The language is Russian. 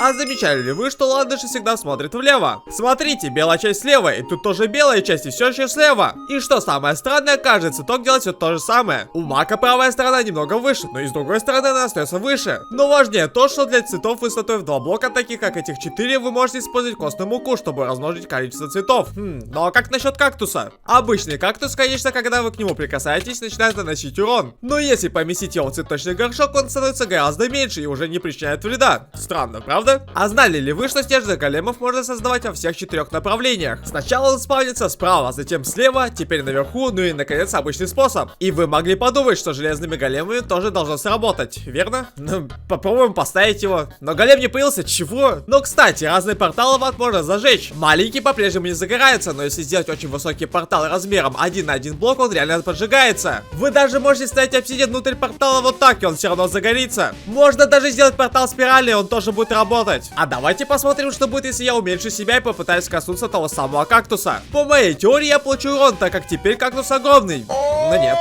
А замечали ли вы, что ландыши всегда смотрят влево? Смотрите, белая часть слева, и тут тоже белая часть, и все еще слева. И что самое странное, каждый цветок делает все то же самое. У мака правая сторона немного выше, но и с другой стороны она остается выше. Но важнее то, что для цветов высотой в 2 блока, таких как этих 4, вы можете использовать костную муку, чтобы размножить количество цветов. Ну а как насчет кактуса? Обычный кактус, конечно, когда вы к нему прикасаетесь, начинает наносить урон. Но если поместить его в цветочный горшок, он становится гораздо меньше и уже не причиняет вреда. Странно, правда? А знали ли вы, что снежных големов можно создавать во всех 4 направлениях? Сначала он спавнится справа, затем слева, теперь наверху, ну и наконец обычный способ. И вы могли подумать, что железными големами тоже должно сработать, верно? Ну, попробуем поставить его. Но голем не появился, чего? Но, кстати, разные порталы в ад можно зажечь. Маленький по-прежнему не загорается, но если сделать очень высокий портал размером 1 на 1 блок, он реально поджигается. Вы даже можете ставить обсидиан внутрь портала вот так, и он все равно загорится. Можно даже сделать портал спирали, он тоже будет работать. А давайте посмотрим, что будет, если я уменьшу себя и попытаюсь коснуться того самого кактуса. По моей теории, я получу урон, так как теперь кактус огромный. Но нет.